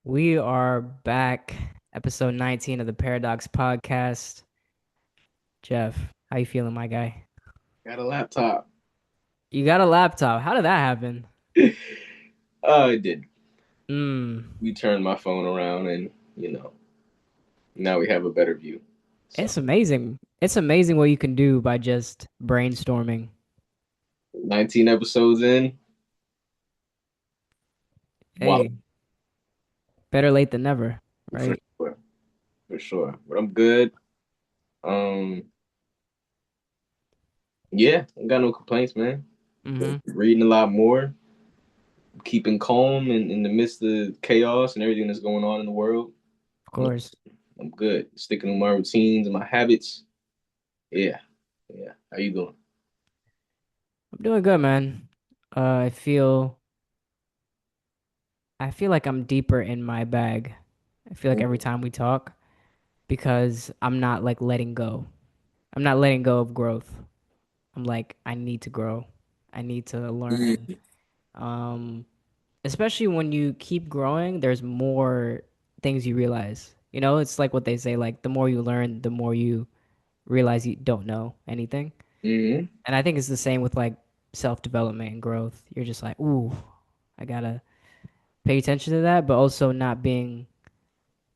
We are back, episode 19 of the Paradox Podcast. Jeff, how you feeling, my guy? Got a laptop. You got a laptop. How did that happen? It did. Hmm. We turned my phone around and, you know, now we have a better view. So, It's amazing. It's amazing what you can do by just brainstorming. 19 episodes in. Wow. Hey, better late than never, For right? sure. For sure. But I'm good. Um, yeah, I got no complaints, man. Mm-hmm. Reading a lot more, keeping calm in the midst of chaos and everything that's going on in the world. Of You know, course. I'm good. Sticking to my routines and my habits. Yeah. Yeah. How you doing? I'm doing good, man. I feel like I'm deeper in my bag. I feel like every time we talk because I'm not like letting go. I'm not letting go of growth. I'm like, I need to grow. I need to learn. Mhm. Um, Especially when you keep growing, there's more things you realize. You know, it's like what they say, like the more you learn, the more you realize you don't know anything. Mhm. And I think it's the same with like self-development and growth. You're just like, ooh, I gotta pay attention to that, but also not being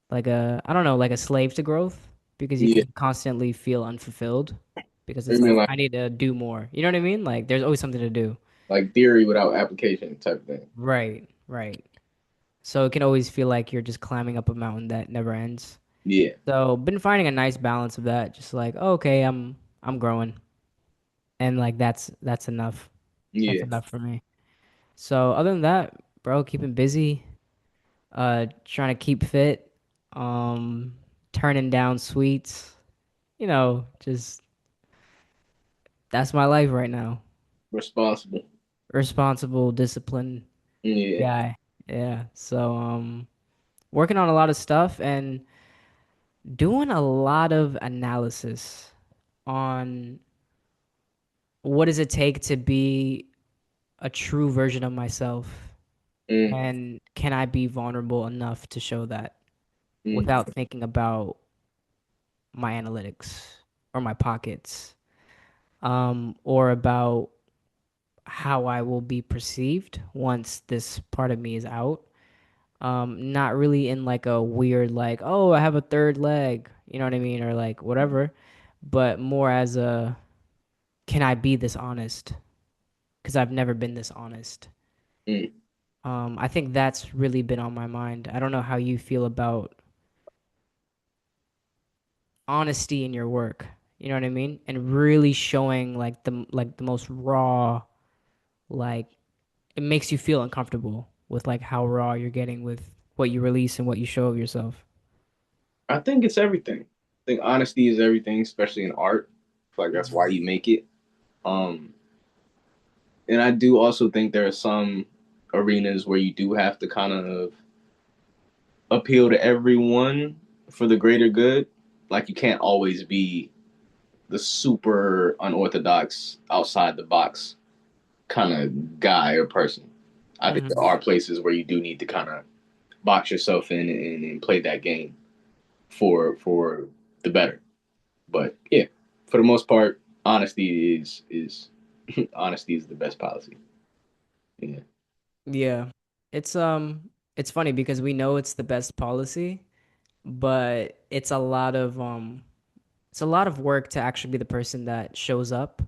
like I don't know, like a slave to growth because you Yeah. can constantly feel unfulfilled because I it's mean, like, like I need to do more. You know what I mean? Like there's always something to do. like theory without application type thing. Right, right. So it can always feel like you're just climbing up a mountain that never ends. Yeah. So been finding a nice balance of that. Just like, oh, okay, I'm growing, and like that's enough. That's Yeah. enough for me. So other than that, bro, keeping busy, trying to keep fit, turning down sweets. You know, just that's my life right now. Responsible. Responsible, disciplined Yeah. guy. Yeah. So working on a lot of stuff and doing a lot of analysis on what does it take to be a true version of myself, Mm, and can I be vulnerable enough to show that mm. without thinking about my analytics or my pockets, or about how I will be perceived once this part of me is out. Not really in like a weird like, oh, I have a third leg, you know what I mean, or like whatever, but more as a, can I be this honest? Because I've never been this honest. Mm. I think that's really been on my mind. I don't know how you feel about honesty in your work. You know what I mean? And really showing like the most raw, like it makes you feel uncomfortable with like how raw you're getting with what you release and what you show of yourself. I think it's everything. I think honesty is everything, especially in art. I feel like that's why Mhm. you make it. Um, and I do also think there are some arenas where you do have to kind of appeal to everyone for the greater good. Like you can't always be the super unorthodox, outside the box kind of guy or person. I think there Mhm. are places where you do need to kind of box yourself in and play that game for the better. But yeah, for the most part, honesty is honesty is the best policy. Yeah. Yeah. It's funny because we know it's the best policy, but it's a lot of work to actually be the person that shows up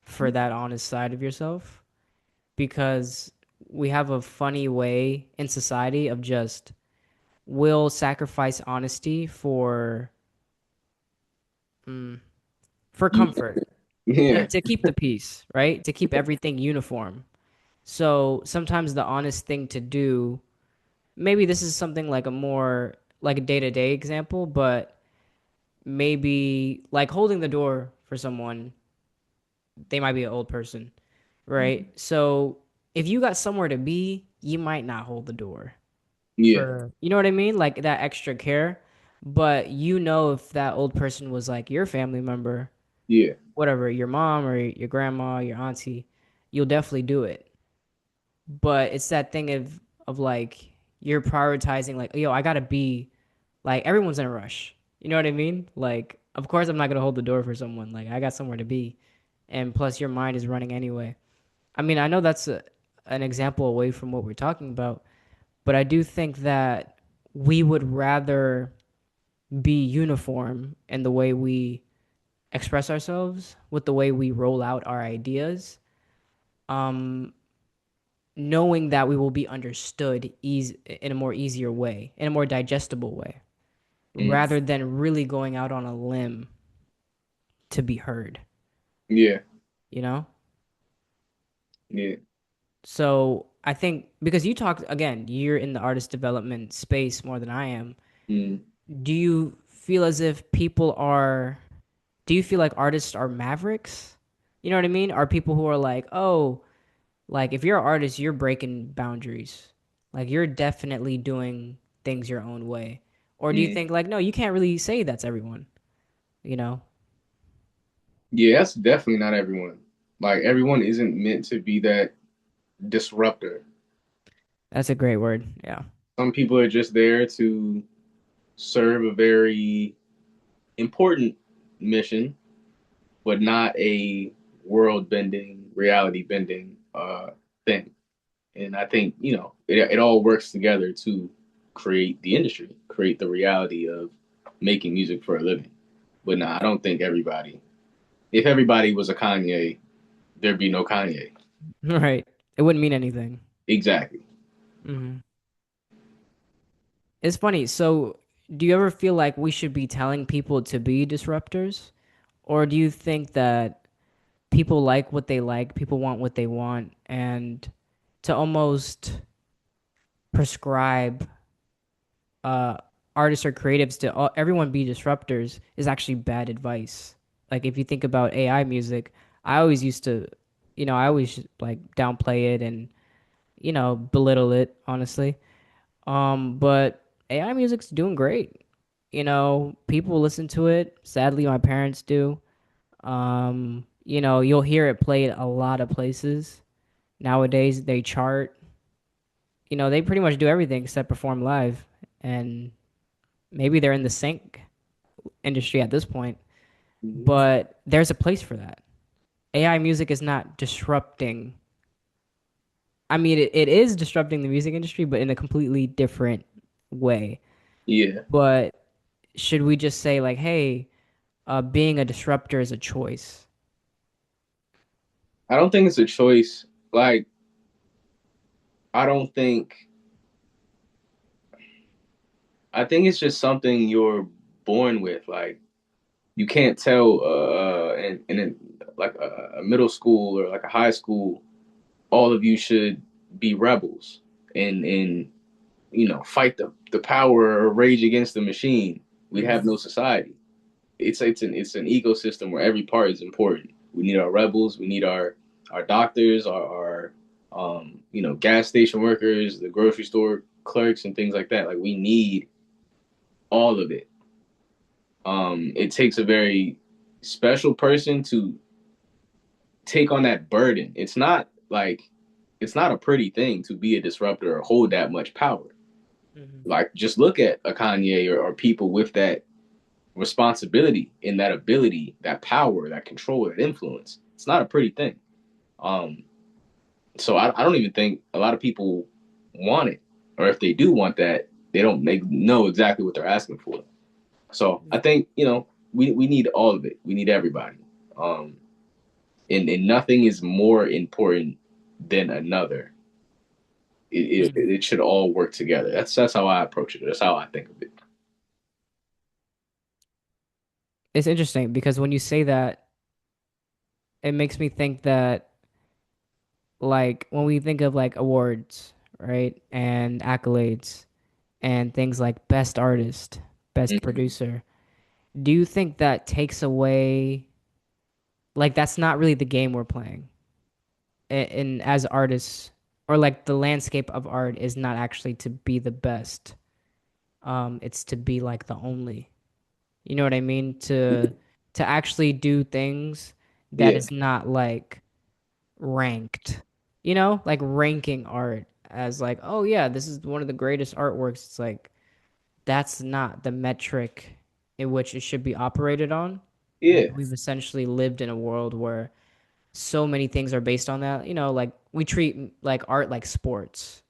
for that honest side of yourself, because we have a funny way in society of just will sacrifice honesty for comfort, Yeah. to keep the peace, right? To keep everything uniform. So sometimes the honest thing to do, maybe this is something like a more like a day-to-day example, but maybe like holding the door for someone, they might be an old person, right? So if you got somewhere to be, you might not hold the door Yeah. for, you know what I mean? Like that extra care. But you know, if that old person was like your family member, Yeah. whatever, your mom or your grandma, your auntie, you'll definitely do it. But it's that thing of like you're prioritizing like, yo, I gotta be like everyone's in a rush. You know what I mean? Like, of course I'm not gonna hold the door for someone. Like I got somewhere to be. And plus your mind is running anyway. I mean, I know that's an example away from what we're talking about, but I do think that we would rather be uniform in the way we express ourselves, with the way we roll out our ideas, um, knowing that we will be understood in a more easier way, in a more digestible way, Mm. rather than really going out on a limb to be heard, Yeah, you know? yeah. So I think because you talked again, you're in the artist development space more than I am. Mm. Do you feel as if people are, do you feel like artists are mavericks? You know what I mean? Are people who are like, oh, like if you're an artist, you're breaking boundaries. Like you're definitely doing things your own way. Or do you Mm. think like, no, you can't really say that's everyone, you know? Yeah, that's definitely not everyone. Like everyone isn't meant to be that disruptor. That's a great word. Yeah. Some people are just there to serve a very important mission, but not a world bending, reality bending thing. And I think, it all works together to create the industry, create the reality of making music for a living. But no, I don't think everybody, if everybody was a Kanye, there'd be no Kanye. Right. It wouldn't mean anything. Exactly. Hmm. It's funny. So, do you ever feel like we should be telling people to be disruptors? Or do you think that people like what they like, people want what they want, and to almost prescribe uh, artists or creatives to everyone be disruptors is actually bad advice. Like if you think about AI music, I always used to, I always like downplay it and belittle it honestly. But AI music's doing great. People listen to it. Sadly, my parents do. You'll hear it played a lot of places. Nowadays, they chart. They pretty much do everything except perform live. And maybe they're in the sync industry at this point, Mm-hmm. but there's a place for that. AI music is not disrupting. I mean, it is disrupting the music industry, but in a completely different way. Yeah. But should we just say, like, hey, being a disruptor is a choice? I don't think it's a choice. Like, I don't think, I think it's just something you're born with. Like, you can't tell in like a middle school or like a high school, all of you should be rebels and fight the power or rage against the machine. We'd have Hmm. no society. It's an ecosystem where every part is important. We need our rebels. We need our doctors, our gas station workers, the grocery store clerks, and things like that. Like we need all of it. It takes a very special person to take on that burden. It's not a pretty thing to be a disruptor or hold that much power. Hmm. Like just look at a Kanye or people with that responsibility and that ability, that power, that control, that influence. It's not a pretty thing. Um, so I don't even think a lot of people want it, or if they do want that, they know exactly what they're asking for. So I think we need all of it. We need everybody. Um, and nothing is more important than another. Hmm. It should all work together. That's how I approach it. That's how I think of it. It's interesting because when you say that, it makes me think that, like, when we think of like awards, right, and accolades and things like best artist, best Mm-hmm. producer, do you think that takes away, like, that's not really the game we're playing in as artists, or like the landscape of art is not actually to be the best, it's to be like the only, you know what I mean, to actually do things that Yeah, is not like ranked, like ranking art as like, oh yeah, this is one of the greatest artworks. It's like that's not the metric in which it should be operated on. Yeah. We've essentially lived in a world where so many things are based on that. You know, like we treat like art like sports.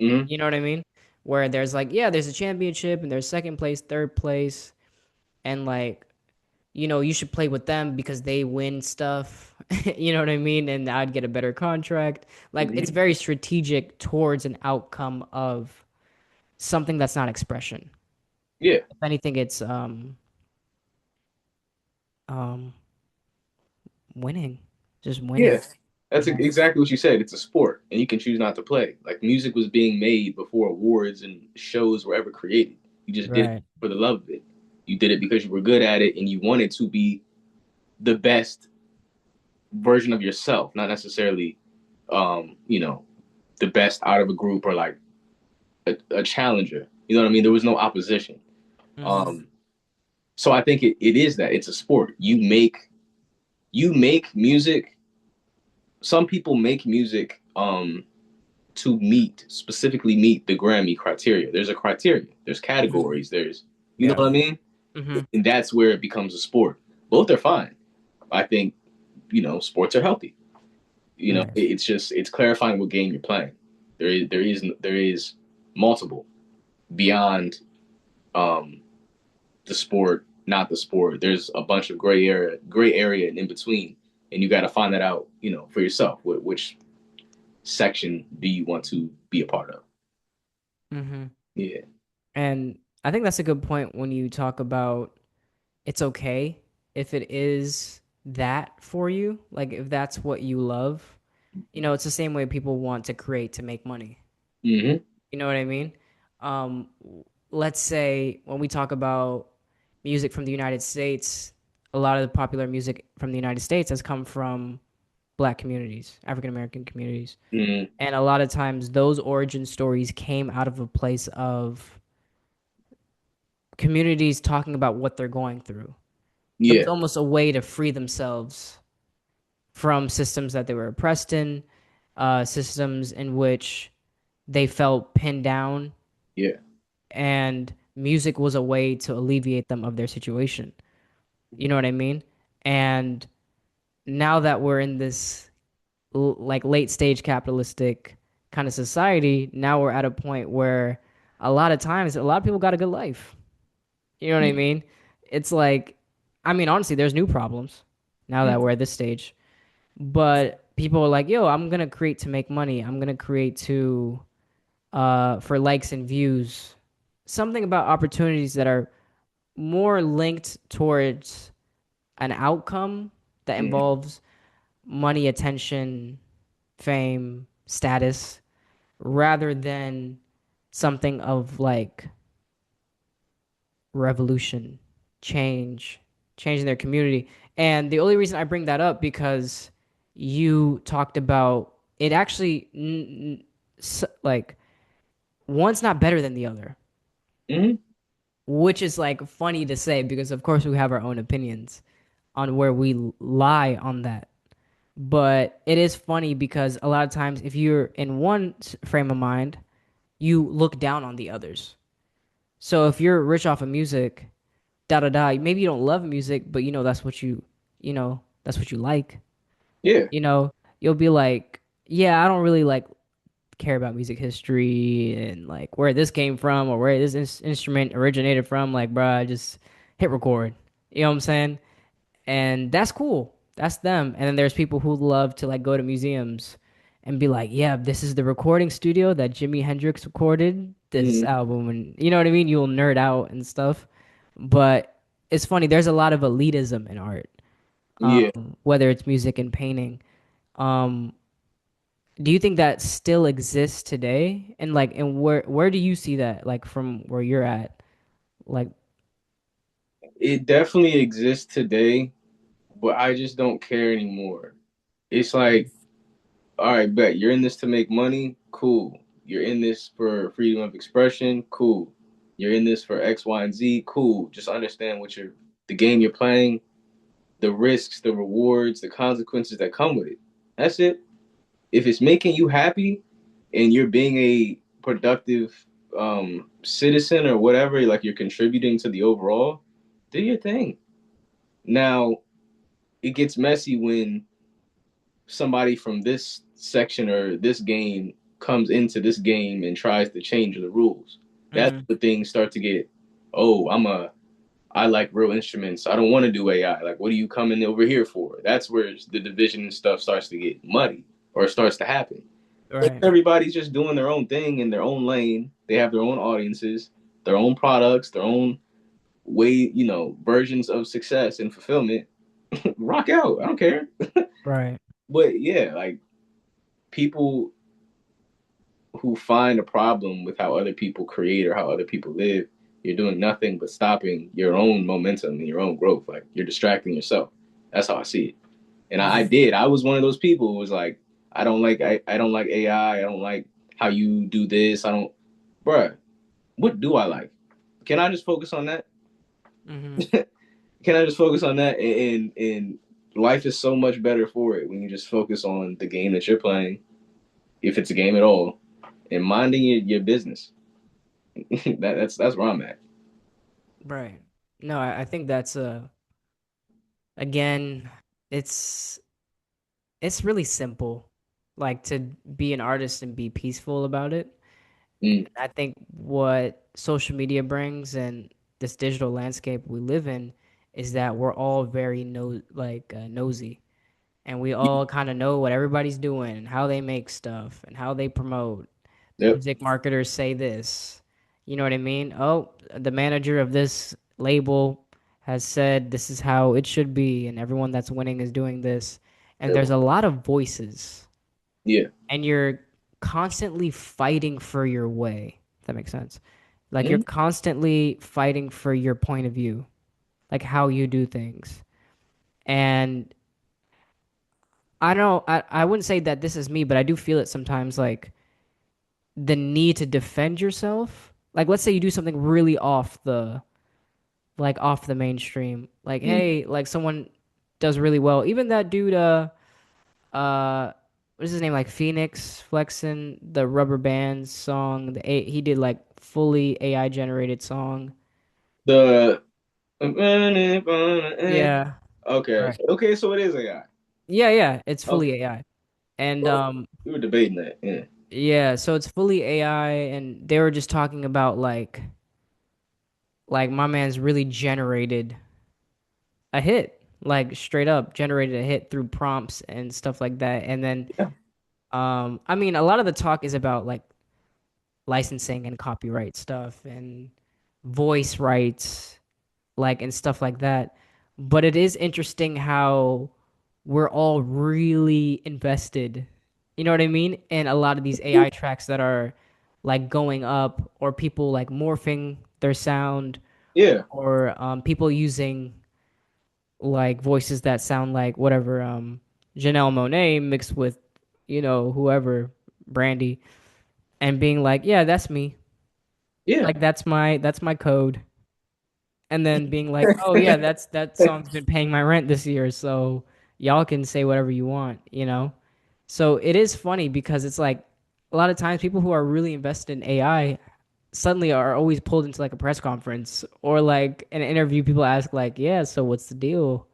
Hmm. You know what I mean? Where there's like, yeah, there's a championship and there's second place, third place, and like, you know, you should play with them because they win stuff. You know what I mean? And I'd get a better contract. Like, it's Hmm. very strategic towards an outcome of something that's not expression. Yeah. If anything, it's um winning, just winning. Yeah. That's You know? exactly what you said. It's a sport, and you can choose not to play. Like music was being made before awards and shows were ever created. You just did it Right. for the love of it. You did it because you were good at it and you wanted to be the best version of yourself, not necessarily, you know, the best out of a group or like a challenger. You know what I mean? There was no opposition. Mm-hmm. Um, so I think it is that it's a sport. You make music. Some people make music to specifically meet the Grammy criteria. There's a criteria. There's Mm-hmm. categories. There's you know Yeah. what I mean? Mm-hmm. And that's where it becomes a sport. Both are fine. I think sports are healthy. Right. It's clarifying what game you're playing. There is multiple beyond um the sport, not the sport. There's a bunch of gray area and in between, and you got to find that out, for yourself. Which section do you want to be a part of? Mm-hmm. Yeah. And I think that's a good point when you talk about it's okay if it is that for you, like if that's what you love. You know, it's the same way people want to create to make money. Hmm. You know what I mean? Um, let's say when we talk about music from the United States, a lot of the popular music from the United States has come from black communities, African American communities. Hmm. And a lot of times those origin stories came out of a place of communities talking about what they're going through. It was Yeah. almost a way to free themselves from systems that they were oppressed in, systems in which they felt pinned down, Yeah. and music was a way to alleviate them of their situation. You know what I mean? And now that we're in this like late stage capitalistic kind of society, now we're at a point where a lot of times a lot of people got a good life. You know what I Yeah. mean? It's like, I mean, honestly, there's new problems now that we're at this stage. But people are like, yo, I'm gonna create to make money. I'm gonna create to for likes and views. Something about opportunities that are more linked towards an outcome that Hmm. involves money, attention, fame, status, rather than something of like revolution, change, changing their community. And the only reason I bring that up because you talked about it actually like one's not better than the other, Hmm. which is like funny to say because of course we have our own opinions on where we lie on that. But it is funny because a lot of times if you're in one frame of mind, you look down on the others. So if you're rich off of music, da da da. Maybe you don't love music, but you know that's what you like. Yeah. You know, you'll be like, yeah, I don't really like care about music history and like where this came from or where this instrument originated from. Like, bruh, I just hit record. You know what I'm saying? And that's cool. That's them. And then there's people who love to like go to museums and be like, yeah, this is the recording studio that Jimi Hendrix recorded this Hmm. album, and you know what I mean? You'll nerd out and stuff. But it's funny, there's a lot of elitism in art, Yeah. whether it's music and painting. Um, do you think that still exists today? And like, and where do you see that? Like from where you're at? Like, It definitely exists today, but I just don't care anymore. It's like, all right, bet you're in this to make money. Cool. You're in this for freedom of expression. Cool. You're in this for X, Y, and Z. Cool. Just understand the game you're playing, the risks, the rewards, the consequences that come with it. That's it. If it's making you happy and you're being a productive citizen or whatever, like you're contributing to the overall, do your thing. Now, it gets messy when somebody from this section or this game comes into this game and tries to change the rules. That's Mhm. when things start to get, oh, I like real instruments. I don't want to do AI. Like, what are you coming over here for? That's where the division and stuff starts to get muddy or starts to happen. Right. Everybody's just doing their own thing in their own lane. They have their own audiences, their own products, their own way, versions of success and fulfillment. Rock out. I don't care. Right. But yeah, like people who find a problem with how other people create or how other people live, you're doing nothing but stopping your own momentum and your own growth. Like you're distracting yourself. That's how I see it. And I Mhm. did. I was one of those people who was like, I don't like AI. I don't like how you do this. I don't, bruh. What do I like? Can I just focus on that? Mhm. Can I just focus on that? And life is so much better for it when you just focus on the game that you're playing, if it's a game at all, and minding your business. That's where I'm at. Right. No, I think that's again, it's it's really simple, like to be an artist and be peaceful about it. Mm, I think what social media brings and this digital landscape we live in is that we're all very nosy, and we all kind of know what everybody's doing and how they make stuff and how they promote. yep, Music marketers say this. You know what I mean? Oh, the manager of this label has said this is how it should be, and everyone that's winning is doing this. And yep, there's a lot of voices, yeah. and you're constantly fighting for your way. If that makes sense. Like you're Mm, constantly fighting for your point of view, like how you do things. And I don't, I wouldn't say that this is me, but I do feel it sometimes, like the need to defend yourself. Like let's say you do something really off the mainstream. Like mm. hey, like someone does really well. Even that dude uh what is his name? Like Phoenix flexing the rubber bands song. He did like fully AI generated song. The Yeah. okay, Right. okay. So it is AI. Yeah, yeah, it's Okay, fully AI. And well, we were debating that. Yeah, yeah, so it's fully AI, and they were just talking about like my man's really generated a hit, like straight up generated a hit through prompts and stuff like that. And then yeah, I mean a lot of the talk is about like licensing and copyright stuff and voice rights, like and stuff like that. But it is interesting how we're all really invested, you know what I mean? In a lot of these AI tracks that are like going up, or people like morphing their sound, yeah, or people using like voices that sound like whatever Janelle Monáe mixed with, whoever, Brandy, and being like, yeah, that's me. yeah. Like that's my code. And then being like, "Oh yeah, that song's been paying my rent this year, so y'all can say whatever you want, you know?" So it is funny because it's like a lot of times people who are really invested in AI suddenly are always pulled into like a press conference or like an interview. People ask like, "Yeah, so what's the deal?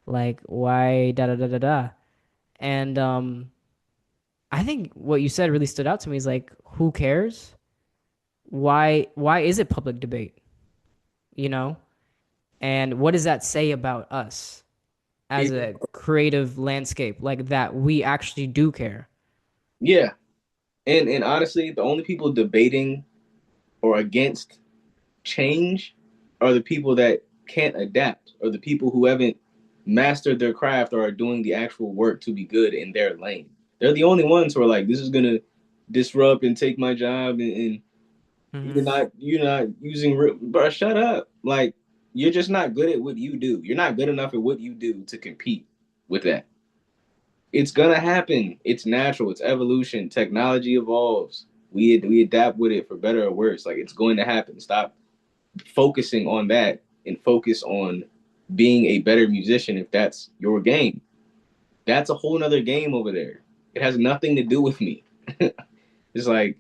Like, why da da da da da?" And I think what you said really stood out to me is like, who cares? Why is it public debate? You know? And what does that say about us as It, a creative landscape, like that we actually do care? yeah, and honestly, the only people debating or against change are the people that can't adapt, or the people who haven't mastered their craft or are doing the actual work to be good in their lane. They're the only ones who are like, this is gonna disrupt and take my job, and Mm-hmm. you're not using bro, shut up. Like you're just not good at what you do. You're not good enough at what you do to compete with that. It's gonna happen. It's natural. It's evolution. Technology evolves. We adapt with it for better or worse. Like it's going to happen. Stop focusing on that and focus on being a better musician if that's your game. That's a whole nother game over there. It has nothing to do with me. It's like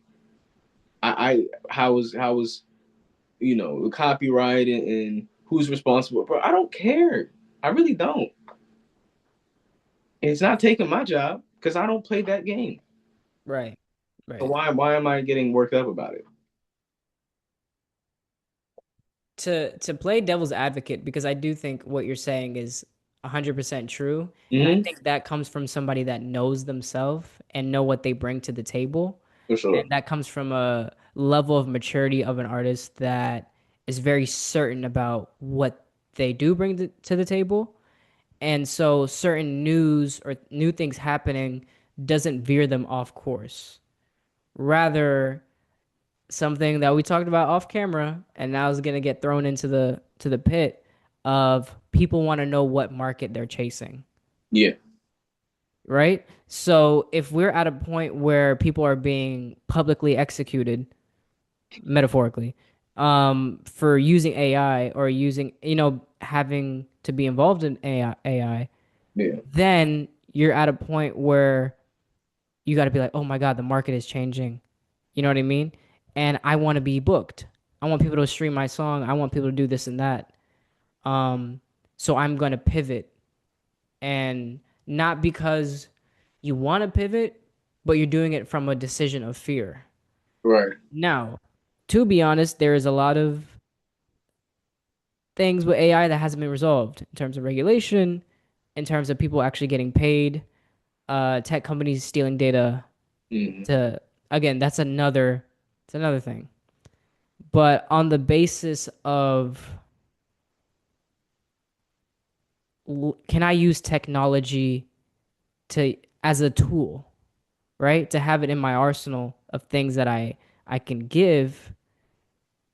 I how was the copyright and who's responsible, bro. I don't care. I really don't. And it's not taking my job because I don't play that game. Right. So Right. why am I getting worked up about it? To play devil's advocate, because I do think what you're saying is 100% true, and I Hmm. think that comes from somebody that knows themselves and know what they bring to the table, For sure. and that comes from a level of maturity of an artist that is very certain about what they do bring to the table. And so certain news or new things happening doesn't veer them off course. Rather, something that we talked about off camera and now is going to get thrown into the pit of people want to know what market they're chasing, Yeah. right? So if we're at a point where people are being publicly executed, metaphorically, for using AI or using, having to be involved in AI, Yeah. then you're at a point where you got to be like, oh my God, the market is changing. You know what I mean? And I want to be booked. I want people to stream my song. I want people to do this and that. Um, so I'm going to pivot, and not because you want to pivot, but you're doing it from a decision of fear. Right. Now, to be honest, there is a lot of things with AI that hasn't been resolved in terms of regulation, in terms of people actually getting paid, tech companies stealing data Hmm. to again, it's another thing. But on the basis of can I use technology to as a tool, right? To have it in my arsenal of things that I can give.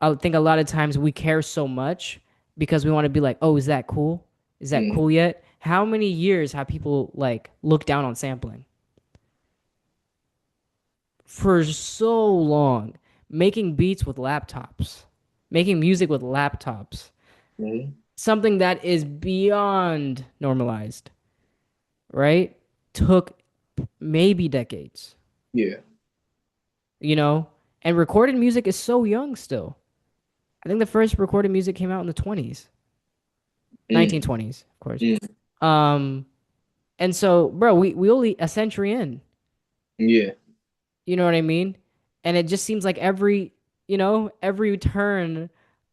I think a lot of times we care so much because we want to be like, "Oh, is that cool? Is that Hmm. cool yet?" How many years have people like looked down on sampling? For so long, making beats with laptops, making music with laptops, Hmm. something that is beyond normalized, right? Took maybe decades, Yeah. you know? And recorded music is so young still. I think the first recorded music came out in the 20s, Mm. 1920s, of course. Mm. Um, and so, bro, we only a century in, Yeah. you know what I mean? And it just seems like every turn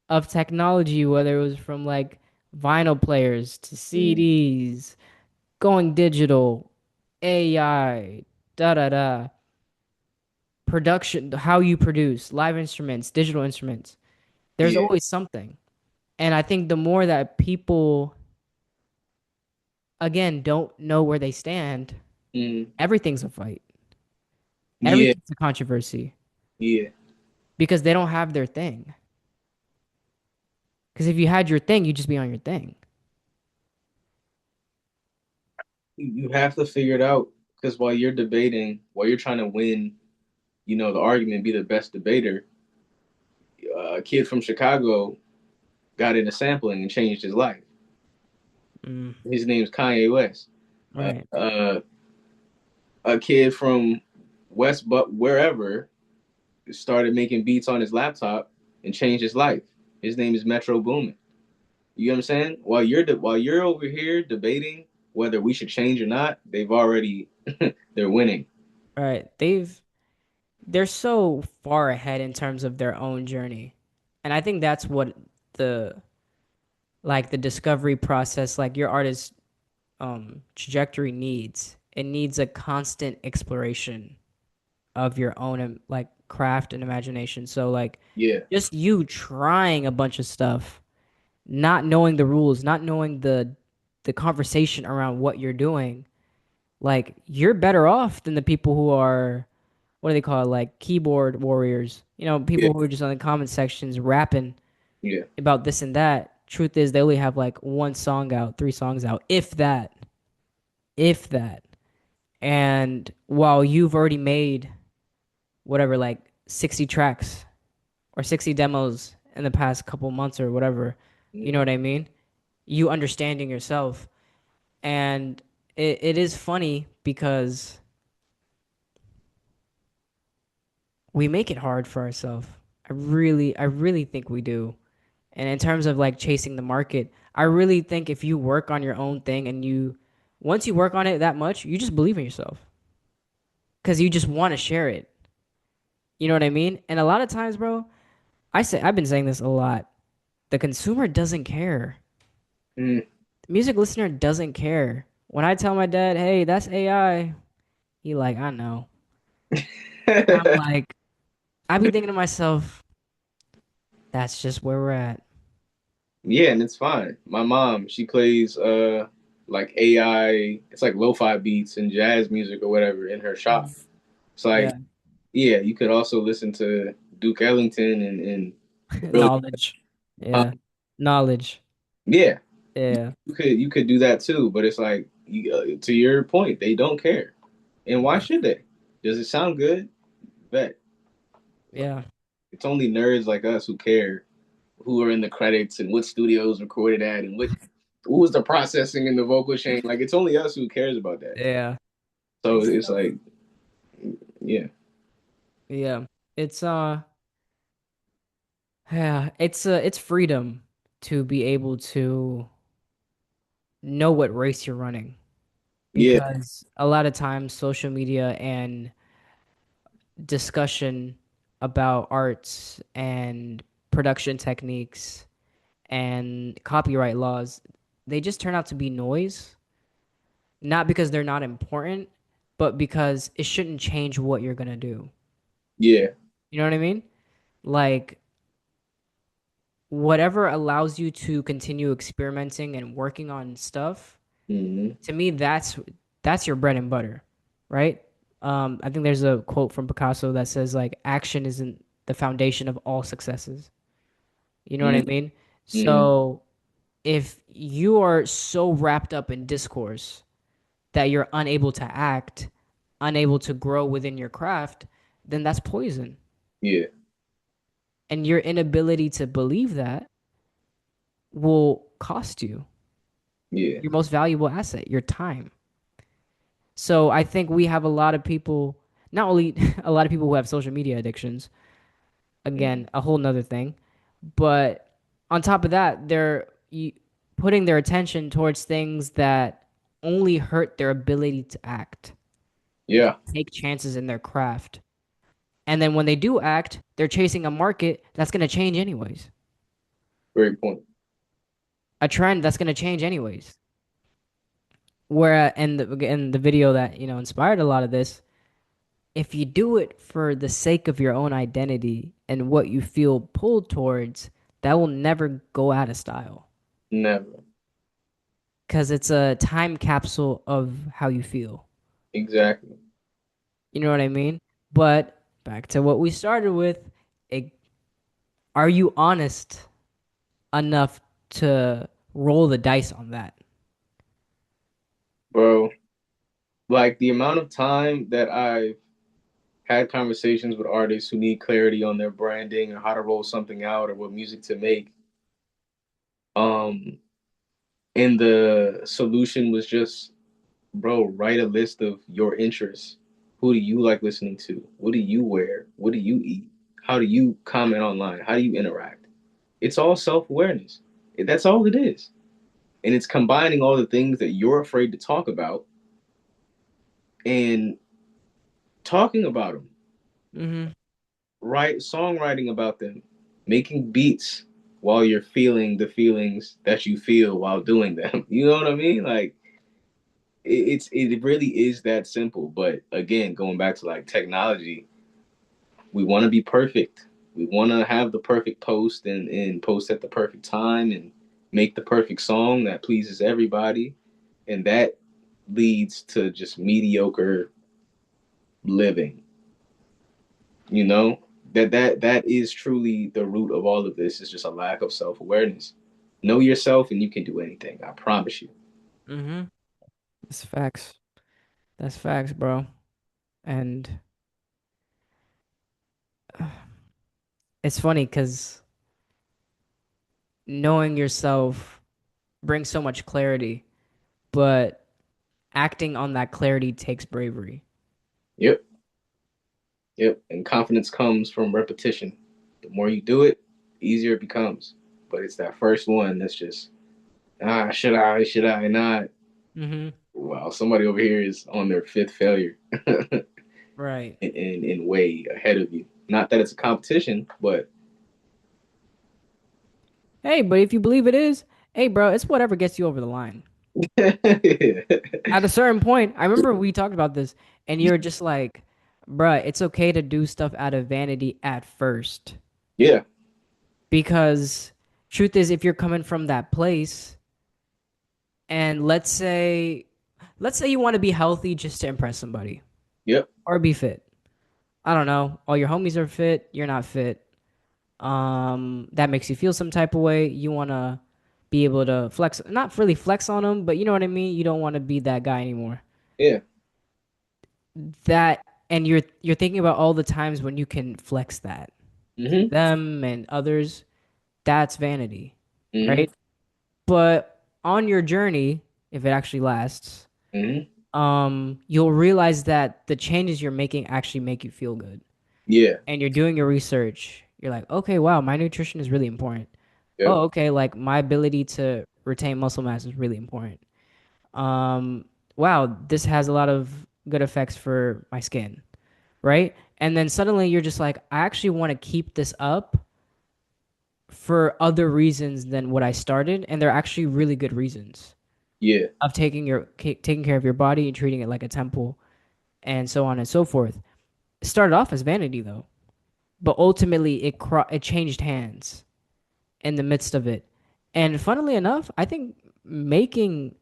of technology, whether it was from like vinyl players to Mm. CDs, going digital, AI, da da da, production, how you produce, live instruments, digital instruments. There's Yeah. always something. And I think the more that people, again, don't know where they stand, Mm. everything's a fight, Yeah. everything's a controversy Yeah. because they don't have their thing. Because if you had your thing, you'd just be on your thing. You have to figure it out because while you're debating, while you're trying to win, the argument, be the best debater. A kid from Chicago got into sampling and changed his life. Mm, His name's Kanye West. Uh, right. uh, a kid from West, but wherever, started making beats on his laptop and changed his life. His name is Metro Boomin. You know what I'm saying? While you're over here debating whether we should change or not, they've already they're winning. Right. They're so far ahead in terms of their own journey. And I think that's what the the discovery process, like your artist trajectory needs. It needs a constant exploration of your own like craft and imagination. So like Yeah. just you trying a bunch of stuff, not knowing the rules, not knowing the conversation around what you're doing, like you're better off than the people who are what do they call it, like keyboard warriors. Yeah. People who are just on the comment sections rapping Yeah. about this and that. Truth is, they only have like one song out, three songs out, if that, if that. And while you've already made whatever, like 60 tracks or 60 demos in the past couple months or whatever, you know Mm. what I mean? You understanding yourself. And it is funny because we make it hard for ourselves. I really think we do. And in terms of like chasing the market, I really think if you work on your own thing and once you work on it that much, you just believe in yourself because you just want to share it. You know what I mean? And a lot of times, bro, I've been saying this a lot. The consumer doesn't care. Mm. The music listener doesn't care. When I tell my dad, "Hey, that's AI," he like, "I know." I'm like, I be thinking to myself, "That's just where we're at." Yeah, and it's fine. My mom, she plays like AI, it's like lo-fi beats and jazz music or whatever in her shop. Mhm. It's like, Yeah, yeah, you could also listen to Duke Ellington and really, knowledge. Yeah, knowledge. yeah, Yeah, you could do that too. But it's like, to your point, they don't care, and why yeah, should they? Does it sound good? Bet. yeah, It's only nerds like us who care, who are in the credits and what studios recorded at and what was the processing in the vocal chain. Like it's only us who cares about that. yeah. So It's it's tough. like, yeah, Yeah, it's yeah, it's freedom to be able to know what race you're running yeah, because a lot of times social media and discussion about arts and production techniques and copyright laws, they just turn out to be noise, not because they're not important, but because it shouldn't change what you're gonna do. yeah, You know what I mean? Like whatever allows you to continue experimenting and working on stuff, hmm, to me that's your bread and butter, right? I think there's a quote from Picasso that says like action isn't the foundation of all successes. You know what hmm, I mean? hmm, So if you are so wrapped up in discourse that you're unable to act, unable to grow within your craft, then that's poison. yeah, And your inability to believe that will cost you yeah, your most valuable asset, your time. So I think we have a lot of people, not only a lot of people who have social media addictions, hmm, again, a whole nother thing, but on top of that, putting their attention towards things that only hurt their ability to act, yeah. take chances in their craft. And then when they do act, they're chasing a market that's going to change anyways, Great point. a trend that's going to change anyways. Where in the video that inspired a lot of this, if you do it for the sake of your own identity and what you feel pulled towards, that will never go out of style Never. because it's a time capsule of how you feel. Exactly. You know what I mean? But back to what we started with, it, are you honest enough to roll the dice on that? Bro, like the amount of time that I've had conversations with artists who need clarity on their branding or how to roll something out or what music to make. Um, and the solution was just, bro, write a list of your interests. Who do you like listening to? What do you wear? What do you eat? How do you comment online? How do you interact? It's all self awareness. That's all it is. And it's combining all the things that you're afraid to talk about and talking about them, Mm-hmm. write songwriting about them, making beats while you're feeling the feelings that you feel while doing them. You know what I mean? Like it really is that simple. But again, going back to like technology, we want to be perfect. We want to have the perfect post and post at the perfect time and make the perfect song that pleases everybody. And that leads to just mediocre living, you know? That is truly the root of all of this is just a lack of self-awareness. Know yourself and you can do anything. I promise you. Mm-hmm. That's facts. That's facts, bro. And it's funny because knowing yourself brings so much clarity, but acting on that clarity takes bravery. Yep. Yep. And confidence comes from repetition. The more you do it, the easier it becomes. But it's that first one that's just, should I not? Mm-hmm. Wow, somebody over here is on their fifth failure Right. and way ahead of you. Not that it's a competition, but Hey, but if you believe it is, hey, bro, it's whatever gets you over the line. At a certain point, I remember we talked about this, and you're just like, bruh, it's okay to do stuff out of vanity at first. yeah, Because truth is, if you're coming from that place, and let's say you want to be healthy just to impress somebody yep, or be fit. I don't know. All your homies are fit, you're not fit. That makes you feel some type of way. You want to be able to flex, not really flex on them, but you know what I mean? You don't want to be that guy anymore. yeah, That and you're thinking about all the times when you can flex that to mm-hmm, them and others. That's vanity, mm-hmm, right? But on your journey, if it actually lasts, mm-hmm, you'll realize that the changes you're making actually make you feel good. yeah, And you're doing your research. You're like, okay, wow, my nutrition is really important. yep, Oh, okay, like my ability to retain muscle mass is really important. Um, wow, this has a lot of good effects for my skin, right? And then suddenly you're just like, I actually want to keep this up for other reasons than what I started, and they're actually really good reasons yeah, of taking care of your body and treating it like a temple and so on and so forth. It started off as vanity though, but ultimately it changed hands in the midst of it. And funnily enough, I think making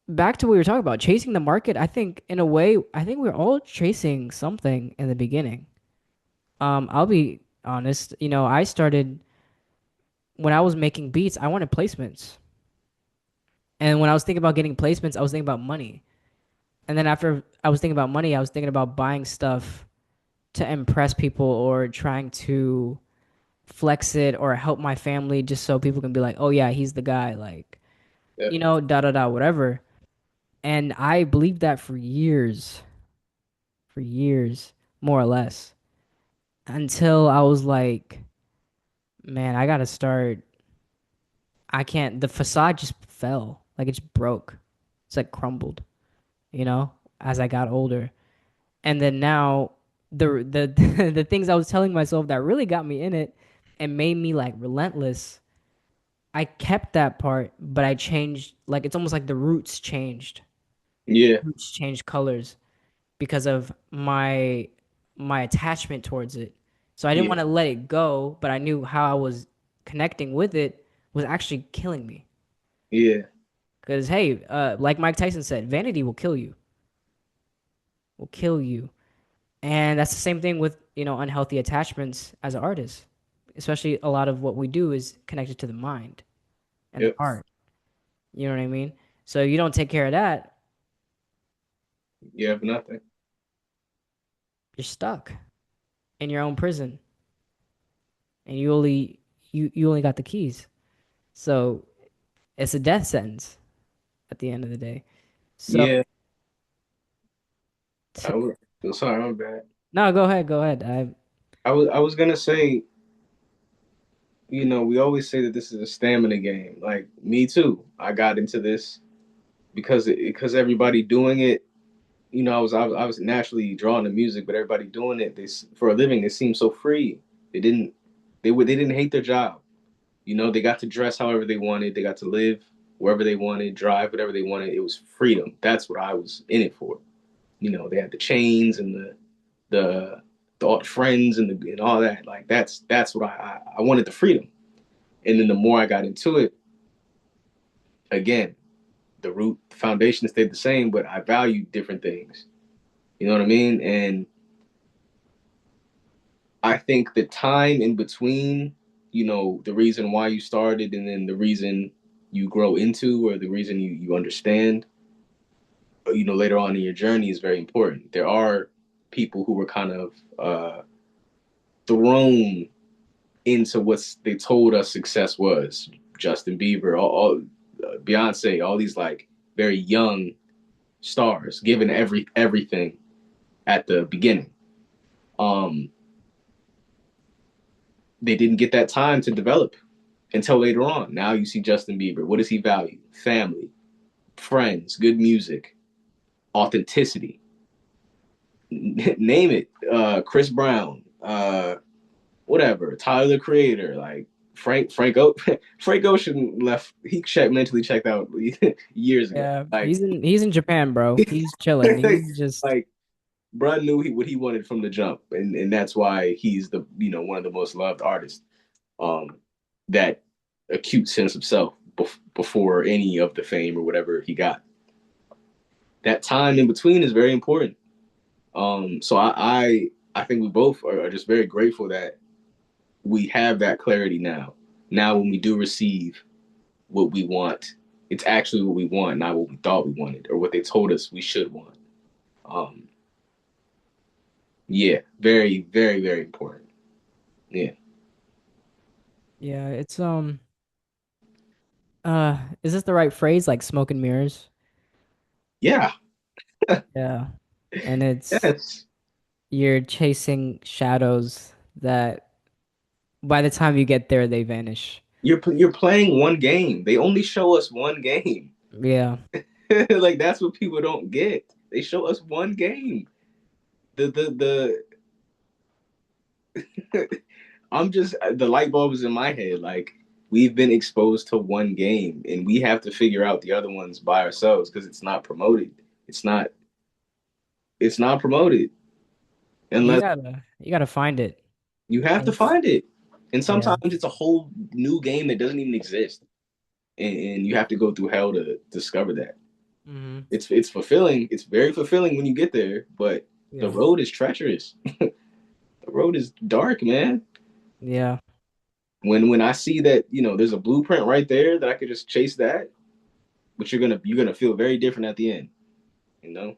back to what we were talking about, chasing the market, I think in a way, I think we're all chasing something in the beginning. I'll be honest, I started when I was making beats, I wanted placements. And when I was thinking about getting placements, I was thinking about money. And then after I was thinking about money, I was thinking about buying stuff to impress people or trying to flex it or help my family just so people can be like, oh yeah, he's the guy, like, yep, da da da, whatever. And I believed that for years, more or less, until I was like, man, I gotta start. I can't. The facade just fell, like it just broke. It's like crumbled, as I got older. And then now the the things I was telling myself that really got me in it and made me like relentless. I kept that part, but I changed. Like it's almost like the roots changed. yeah, Roots changed colors because of my attachment towards it. So I didn't yeah, want to let it go, but I knew how I was connecting with it was actually killing me. yeah, Because hey, like Mike Tyson said, vanity will kill you. Will kill you. And that's the same thing with, unhealthy attachments as an artist. Especially a lot of what we do is connected to the mind and the yep, art. You know what I mean? So you don't take care of that, you have nothing. you're stuck in your own prison and you only got the keys. So it's a death sentence at the end of the day. So Yeah, t- I was sorry, I'm bad. no, go ahead, go ahead. I was gonna say, we always say that this is a stamina game. Like me too. I got into this because everybody doing it. I was naturally drawn to music, but everybody doing it this for a living. It seemed so free. They didn't they didn't hate their job. They got to dress however they wanted. They got to live wherever they wanted, drive whatever they wanted. It was freedom. That's what I was in it for. They had the chains and the, the all the friends and all that. Like that's what I wanted, the freedom. And then the more I got into it, again, the foundation stayed the same, but I valued different things. You know what I mean? And I think the time in between, the reason why you started and then the reason you grow into or the reason you understand, later on in your journey is very important. There are people who were kind of thrown into what they told us success was. Justin Bieber, all Beyonce, all these like very young stars, given everything at the beginning. Um, they didn't get that time to develop until later on. Now you see Justin Bieber. What does he value? Family, friends, good music, authenticity. Name it. Chris Brown, whatever. Tyler the Creator, like Frank Ocean left. He mentally checked out years ago. Yeah, he's in Japan, bro. He's chilling. He's just Like bruh knew what he wanted from the jump, and that's why he's the one of the most loved artists. Um, that acute sense of self before any of the fame or whatever he got. That time in between is very important. So I think we both are just very grateful that we have that clarity now. Now, when we do receive what we want, it's actually what we want, not what we thought we wanted or what they told us we should want. Um, yeah, very, very, very important. Yeah, yeah. It's is this the right phrase? Like smoke and mirrors? yeah, Yeah, and it's yes. you're chasing shadows that by the time you get there, they vanish. You're playing one game. They only show us one game. Yeah, Like that's what people don't get. They show us one game. The I'm just the light bulb is in my head. Like we've been exposed to one game, and we have to figure out the other ones by ourselves because it's not promoted. It's not. It's not promoted you unless gotta find it. you have And to it's find it. And yeah. sometimes it's a whole new game that doesn't even exist, and you have to go through hell to discover that. Hmm. It's fulfilling. It's very fulfilling when you get there, but the Yeah. road is treacherous. The road is dark, man. Yeah. When I see that there's a blueprint right there that I could just chase that, but you're gonna feel very different at the end,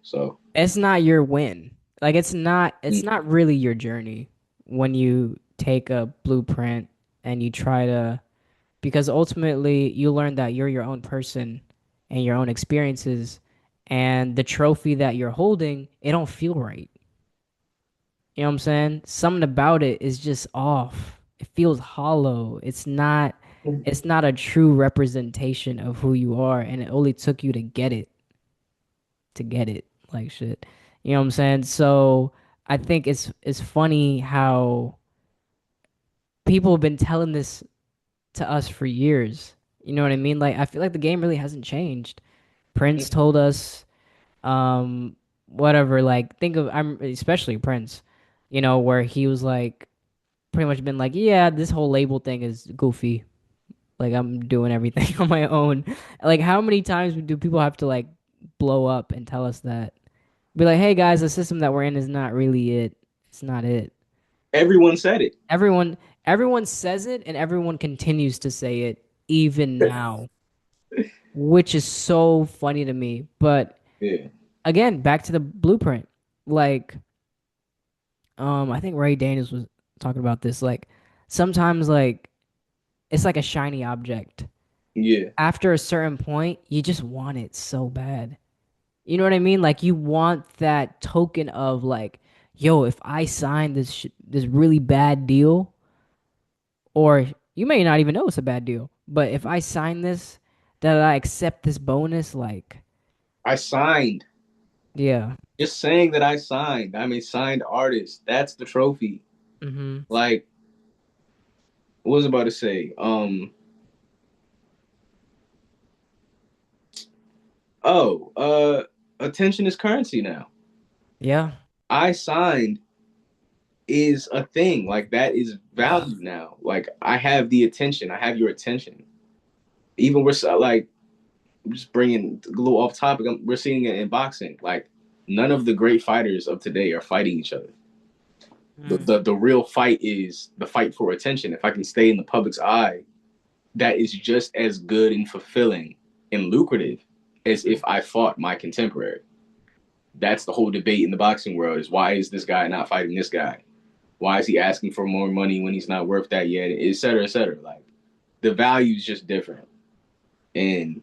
So It's not your win. Like it's mm, not really your journey when you take a blueprint and you try to because ultimately you learn that you're your own person and your own experiences and the trophy that you're holding, it don't feel right. You know what I'm saying? Something about it is just off. It feels hollow. It's not a true representation of who you are and it only took you to get it like shit. You know what I'm saying? So I think it's funny how people have been telling this to us for years. You know what I mean? Like I feel like the game really hasn't changed. Prince told us, whatever. Like think of I'm especially Prince, where he was like pretty much been like, yeah, this whole label thing is goofy. Like I'm doing everything on my own. Like how many times do people have to like blow up and tell us that? Be like, hey guys, the system that we're in is not really it. It's not it. everyone said it. Everyone everyone says it and everyone continues to say it even now, which is so funny to me. But Yeah, again, back to the blueprint. Like, I think Ray Daniels was talking about this. Like, sometimes like it's like a shiny object. yeah. After a certain point, you just want it so bad. You know what I mean? Like you want that token of like, yo, if I sign this really bad deal, or you may not even know it's a bad deal, but if I sign this, that I accept this bonus, like, I signed. yeah, Just saying that I signed. I'm a signed artist. That's the trophy. mm-hmm, Like, what was I about to say? Oh, attention is currency now. yeah, I signed is a thing. Like that is value now. Like I have the attention. I have your attention. Even we're like just bringing a little off topic. We're seeing it in boxing. Like none of the great fighters of today are fighting each other. The, mm, the the real fight is the fight for attention. If I can stay in the public's eye, that is just as good and fulfilling and lucrative as if I fought my contemporary. That's the whole debate in the boxing world: is why is this guy not fighting this guy? Why is he asking for more money when he's not worth that yet? Et cetera, et cetera. Like the value is just different. And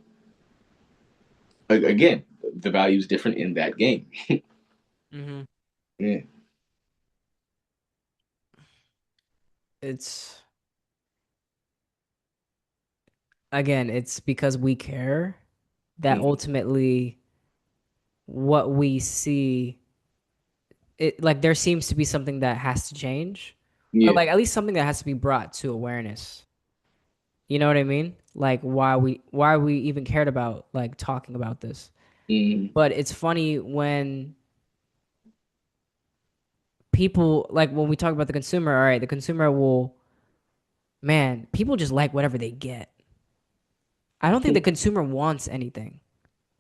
again, the value is different in that game. mm-hmm. Yeah. It's again, it's because we care that Mm, ultimately what we see it like there seems to be something that has to change or yeah. like at least something that has to be brought to awareness. You know what I mean? Like why we even cared about like talking about this. Mm, But it's funny when people like when we talk about the consumer, all right, the consumer will man, people just like whatever they get. I don't think the consumer wants anything,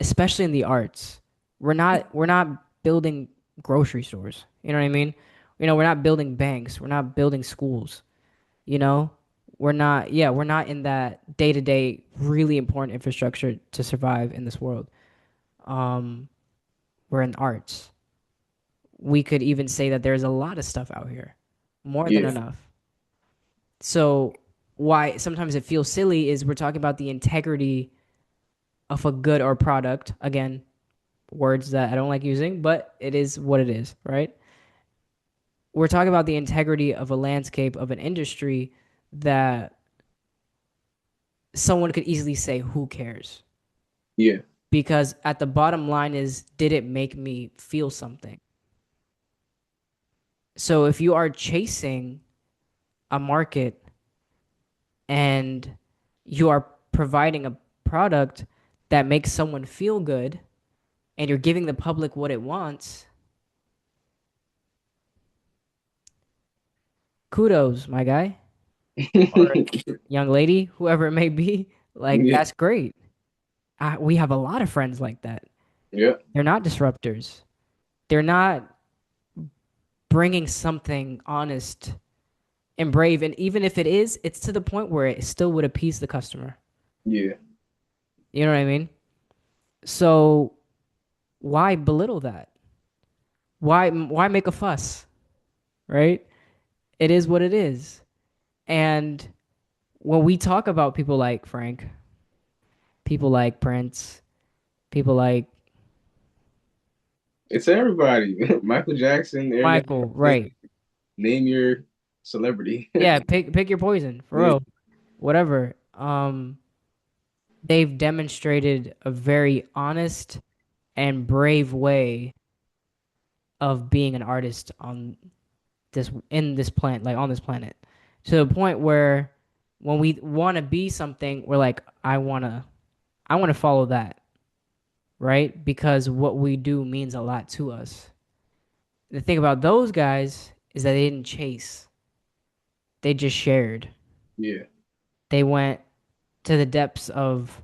especially in the arts. We're not building grocery stores. You know what I mean? You know, we're not building banks. We're not building schools. You know, we're not in that day to day really important infrastructure to survive in this world. Um, we're in arts. We could even say that there's a lot of stuff out here, more than yeah. enough. So why sometimes it feels silly is we're talking about the integrity of a good or product. Again, words that I don't like using, but it is what it is, right? We're talking about the integrity of a landscape of an industry that someone could easily say, who cares? Yeah. Because at the bottom line is, did it make me feel something? So if you are chasing a market and you are providing a product that makes someone feel good and you're giving the public what it wants, kudos, my guy or young lady, whoever it may be. Like, Yeah. that's great. We have a lot of friends like that. Yeah. They're not disruptors, they're not bringing something honest and brave. And even if it is, it's to the point where it still would appease the customer. Yeah. You know what I mean? So why belittle that? Why make a fuss? Right? It is what it is. And when we talk about people like Frank, people like Prince, people like It's everybody. Michael Jackson, Aaron, Michael, right? name your celebrity. Yeah, pick your poison for Yeah. real. Whatever. They've demonstrated a very honest and brave way of being an artist on this in this planet, like on this planet, to the point where when we want to be something, we're like, I want to follow that, right? Because what we do means a lot to us. The thing about those guys is that they didn't chase; they just shared. Yeah. They went to the depths of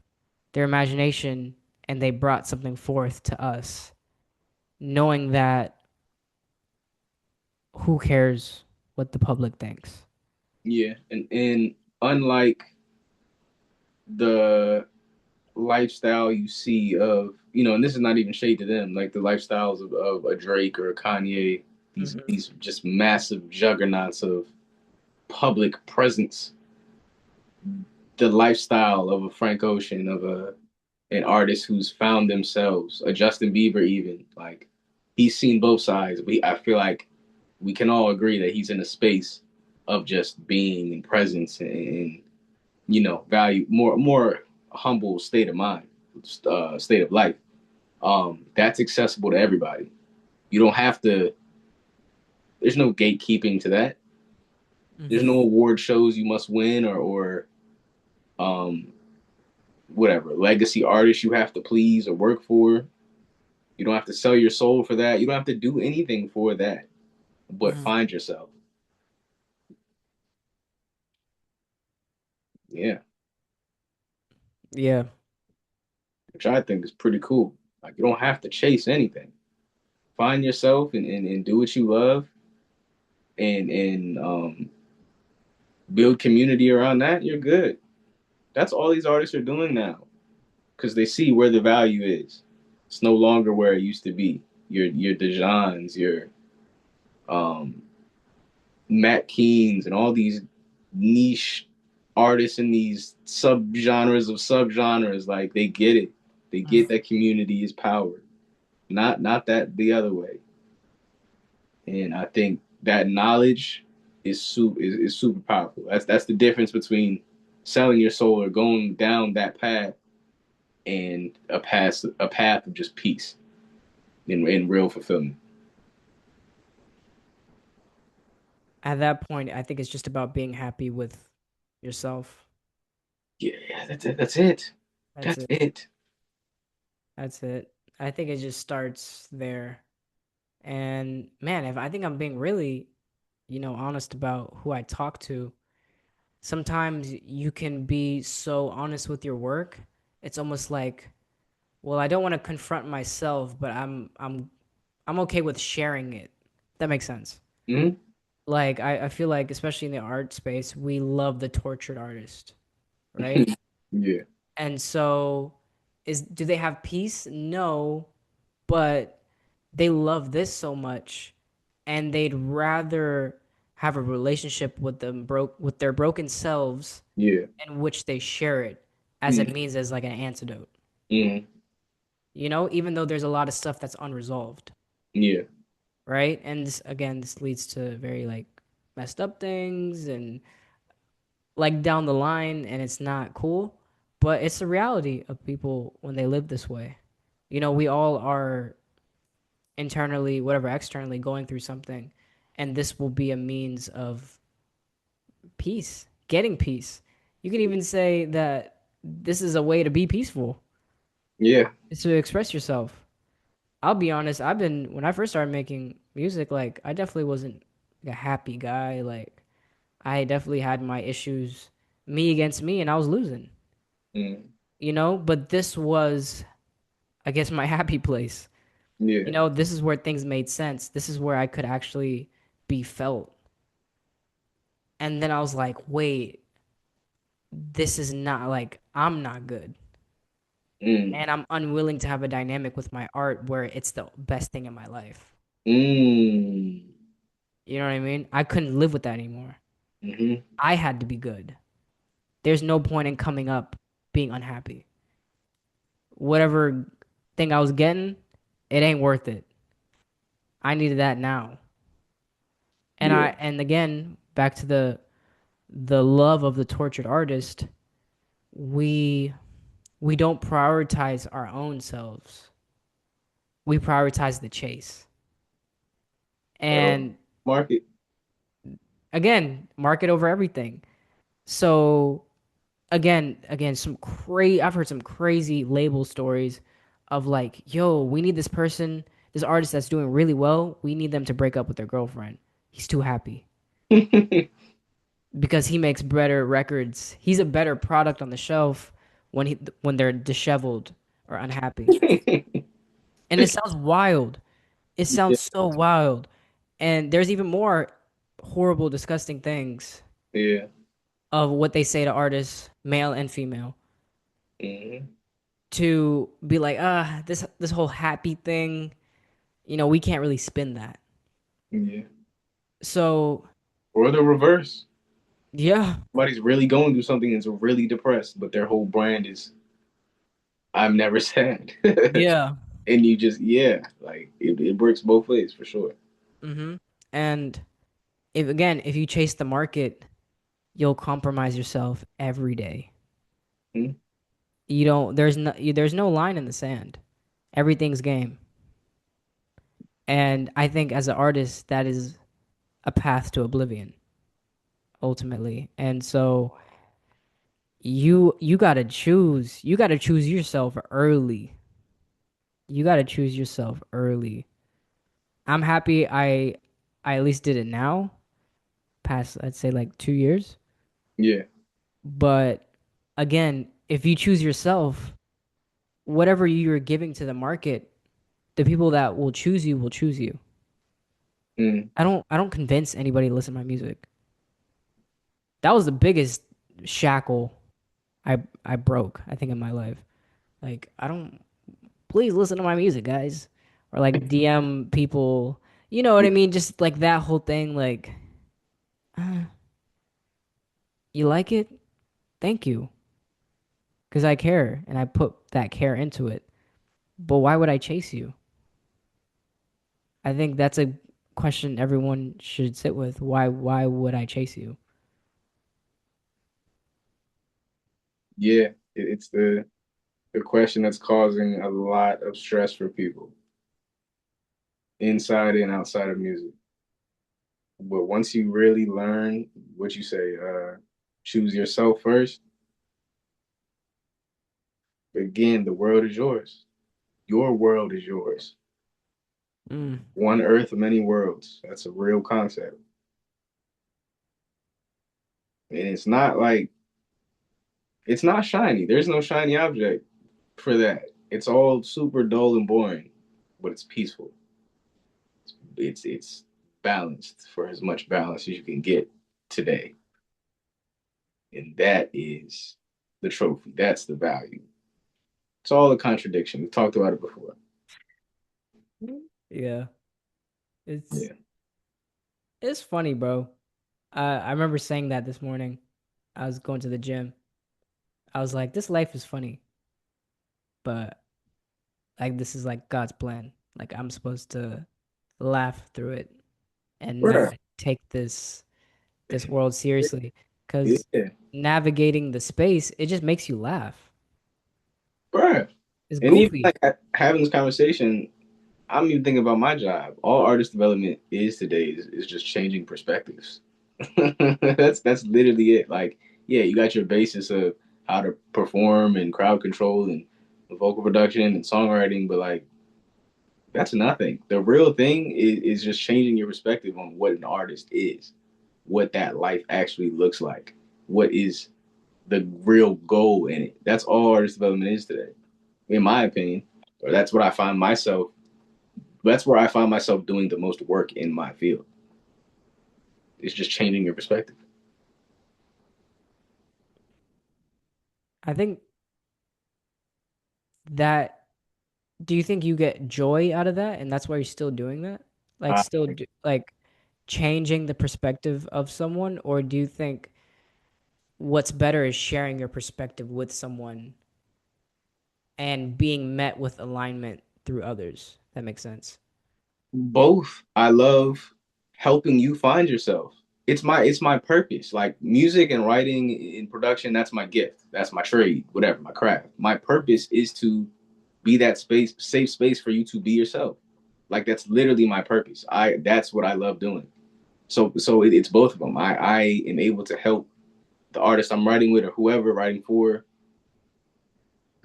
their imagination and they brought something forth to us, knowing that who cares what the public thinks. Yeah. And unlike the lifestyle you see of, and this is not even shade to them, like the lifestyles of a Drake or a Kanye, Mm-hmm. these just massive juggernauts of public presence, the lifestyle of a Frank Ocean, of a an artist who's found themselves, a Justin Bieber even, like he's seen both sides. I feel like we can all agree that he's in a space of just being and presence and value, more humble state of mind, state of life. That's accessible to everybody. You don't have to. There's no gatekeeping to that. There's Mm-hmm. no award shows you must win or um, whatever legacy artists you have to please or work for. You don't have to sell your soul for that. You don't have to do anything for that, but Mm-hmm. find yourself. Yeah, Yeah. which I think is pretty cool. Like you don't have to chase anything. Find yourself and do what you love and build community around that. You're good. That's all these artists are doing now because they see where the value is. It's no longer where it used to be. Your Dejans, your um, Matt Keens, and all these niche artists in these subgenres of subgenres. Like they get it. They get that community is power. Not that the other way. And I think that knowledge. is super powerful. That's the difference between selling your soul or going down that path and a path of just peace and real fulfillment. At that point, I think it's just about being happy with yourself. Yeah, that's it. That's it. That's That's it. it. That's it. I think it just starts there. And man, if I think I'm being really, honest about who I talk to, sometimes you can be so honest with your work. It's almost like, well, I don't want to confront myself, but I'm okay with sharing it. That makes sense. Mm-hmm. Like I feel like especially in the art space, we love the tortured artist, right? Yeah. And so do they have peace? No, but they love this so much and they'd rather have a relationship with with their broken selves Yeah. in which they share it as it means as like an antidote. Mm-hmm. Even though there's a lot of stuff that's unresolved, Yeah. right? And this leads to very like messed up things and like down the line, and it's not cool, but it's the reality of people when they live this way. We all are internally, whatever, externally going through something, and this will be a means of peace, getting peace. You can even say that this is a way to be peaceful, Yeah. is to express yourself. I'll be honest, when I first started making music, like, I definitely wasn't a happy guy. Like, I definitely had my issues, me against me, and I was losing, Mm-hmm. but this was, I guess, my happy place. Yeah. This is where things made sense. This is where I could actually be felt. And then I was like, wait, this is not like I'm not good. Mm. And I'm unwilling to have a dynamic with my art where it's the best thing in my life. Mm. You know what I mean? I couldn't live with that anymore. Mm-hmm. I had to be good. There's no point in coming up being unhappy. Whatever thing I was getting, it ain't worth it. I needed that now. And Yeah. again, back to the love of the tortured artist, we we don't prioritize our own selves. We prioritize the chase. Well, And market. again, market over everything. So again, I've heard some crazy label stories of like, yo, we need this artist that's doing really well. We need them to break up with their girlfriend. He's too happy because he makes better records. He's a better product on the shelf when they're disheveled or unhappy. And it sounds wild. It Yeah. sounds so wild. And there's even more horrible, disgusting things Yeah. of what they say to artists, male and female, Mm-hmm. to be like, this whole happy thing, we can't really spin that. Yeah. So Or the reverse. yeah, Somebody's really going through something and is really depressed, but their whole brand is I'm never sad. yeah. And you just yeah, like it works both ways for sure. Mm-hmm. And if you chase the market, you'll compromise yourself every day. Mm-hmm. You don't. There's no line in the sand. Everything's game. And I think as an artist, that is a path to oblivion ultimately. And so you gotta choose. You gotta choose yourself early. You gotta choose yourself early. I'm happy I at least did it now, past I'd say like 2 years. Yeah. But again, if you choose yourself, whatever you're giving to the market, the people that will choose you will choose you. Mm. I don't convince anybody to listen to my music. That was the biggest shackle I broke, I think, in my life. Like, I don't please listen to my music, guys. Or like DM people, you know what I mean? Just like that whole thing, like, uh, you like it? Thank you. Because I care and I put that care into it. But why would I chase you? I think that's a question everyone should sit with. Why would I chase you? Yeah, it's the question that's causing a lot of stress for people inside and outside of music. But once you really learn what you say, choose yourself first. Again, the world is yours. Your world is yours. Mm. One earth, many worlds. That's a real concept. And it's not shiny. There's no shiny object for that. It's all super dull and boring, but it's peaceful. It's balanced for as much balance as you can get today. And that is the trophy. That's the value. It's all a contradiction. We've talked about it before. Yeah, it's Yeah. it's funny, bro. I remember saying that this morning. I was going to the gym. I was like, this life is funny, but like this is like God's plan. Like I'm supposed to laugh through it and Bruh. not take this world seriously because Yeah. navigating the space, it just makes you laugh. Bruh. It's And even goofy. like having this conversation, I'm even thinking about my job. All artist development is today is just changing perspectives. That's literally it. Like, yeah, you got your basis of how to perform and crowd control and vocal production and songwriting, but like that's nothing. The real thing is just changing your perspective on what an artist is, what that life actually looks like, what is the real goal in it. That's all artist development is today, in my opinion. Or that's what I find myself. That's where I find myself doing the most work in my field. It's just changing your perspective. I think that, do you think you get joy out of that and that's why you're still doing that? Like Uh, still do, like changing the perspective of someone, or do you think what's better is sharing your perspective with someone and being met with alignment through others? That makes sense. Both. I love helping you find yourself. It's my purpose. Like music and writing in production, that's my gift. That's my trade, whatever, my craft. My purpose is to be that space, safe space for you to be yourself. Like that's literally my purpose. I That's what I love doing. It's both of them. I am able to help the artist I'm writing with or whoever writing for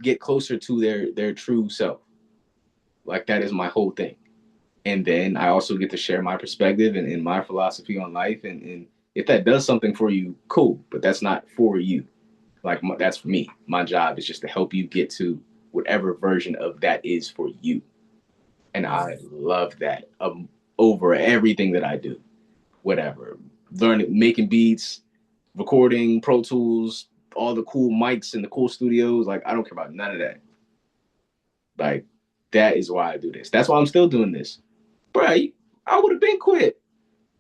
get closer to their true self. Like that is my whole thing. And then I also get to share my perspective and my philosophy on life. And if that does something for you, cool. But that's not for you. Like that's for me. My job is just to help you get to whatever version of that is for you. And I love that over everything that I do. Whatever, learning, making beats, recording, Pro Tools, all the cool mics and the cool studios. Like I don't care about none of that. Like that is why I do this. That's why I'm still doing this, bro. I would have been quit.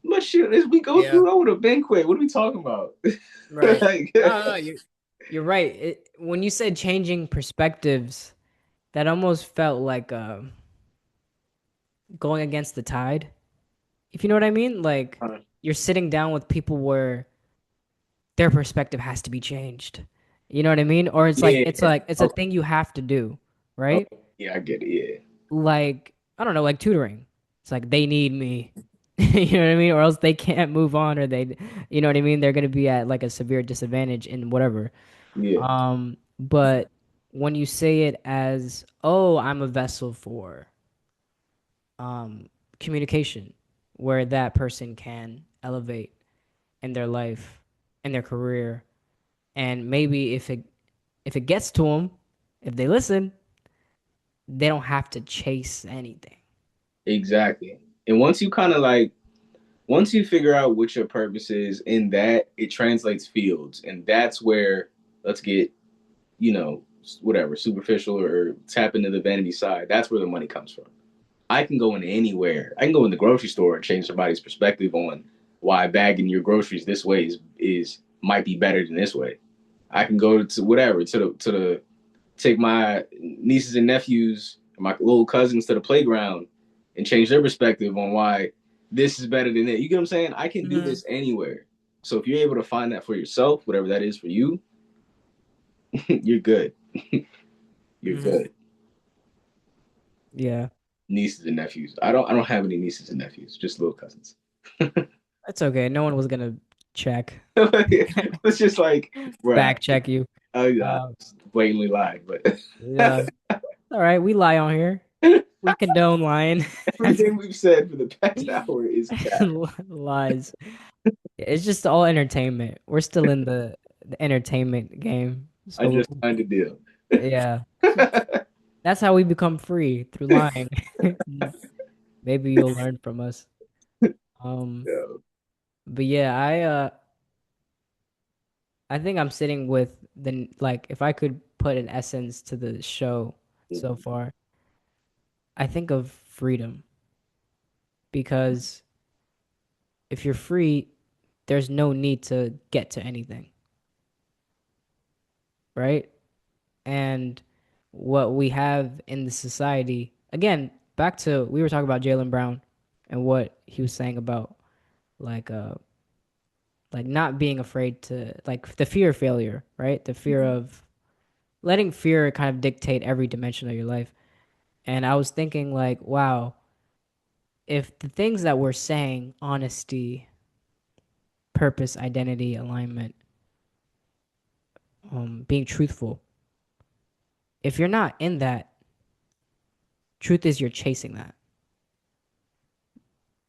Much shit as we go Yeah. through, I would have been quit. What are we talking about? Right. Like, No, no, you're right. When you said changing perspectives, that almost felt like going against the tide. If you know what I mean? Like you're sitting down with people where their perspective has to be changed. You know what I mean? Or yeah, it's a okay, thing you have to do, right? okay, yeah, I get it. Yeah, Like I don't know, like tutoring. It's like they need me. You know what I mean? Or else they can't move on, or they, you know what I mean? They're gonna be at like a severe disadvantage in whatever. yeah, But when you say it as, oh, I'm a vessel for um communication, where that person can elevate in their life, in their career, and maybe if it gets to them, if they listen, they don't have to chase anything. exactly. And once you figure out what your purpose is in that, it translates fields, and that's where let's get whatever superficial or tap into the vanity side. That's where the money comes from. I can go in anywhere. I can go in the grocery store and change somebody's perspective on why bagging your groceries this way is might be better than this way. I can go to whatever to the take my nieces and nephews, my little cousins to the playground and change their perspective on why this is better than it. You get what I'm saying? I can do Hmm. this anywhere. So if you're able to find that for yourself, whatever that is for you, you're good. You're Hmm. good. Yeah, Nieces and nephews. I don't have any nieces and nephews, just little cousins. that's okay. No one was gonna check, It's just like, right, fact check you. I Um, blatantly lied, but yeah, all right. We lie on here. We condone lying. everything we've said for the past hour is cap. Lies. It's just all entertainment. We're still in the entertainment game. I So just signed a deal. yeah, that's how we become free through lying. Maybe you'll learn from us. Um, Yeah. but yeah, I think I'm sitting with the like if I could put an essence to the show so far, I think of freedom because if you're free, there's no need to get to anything, right? And what we have in the society, again, back to we were talking about Jalen Brown and what he was saying about like uh like not being afraid to like the fear of failure, right? The fear of letting fear kind of dictate every dimension of your life. And I was thinking like, wow, if the things that we're saying, honesty, purpose, identity, alignment, being truthful, if you're not in that, truth is you're chasing that,